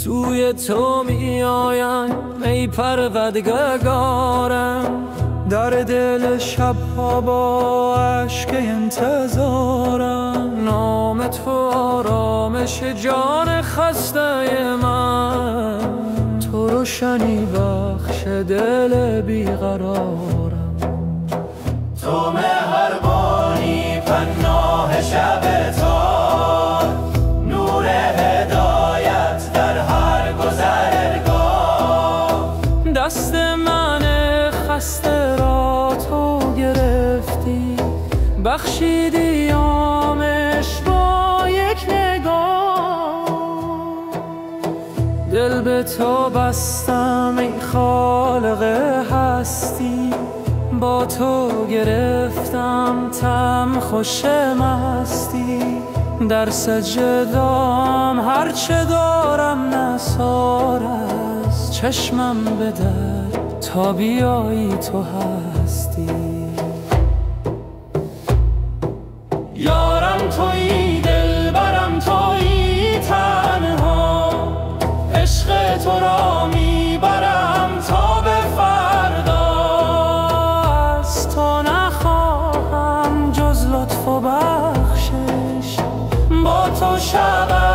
سوی تو می آیم ای پروردگارم، در دل شبها با اشک انتظارم. نام تو آرامش جان خسته من، تو روشنی بخش دل بیقرارم. تو مهربانی پناه شب تار، نور هدایت در هر گذرگاه. دست من خسته را تو گرفتی، بخشیدی آمش با یک نگاه. دل به تو بستم ای خالق هستی، با تو گرفتم طعم خوش مستی. در سجدام هرچه دارم نثار است، چشمم بدر تا بیایی تو هستی. یارم تویی دلبرم تویی تنها، عشق تو را میبرم تا به فردا. از تو نخواهم جز لطف و بخشش، با تو شب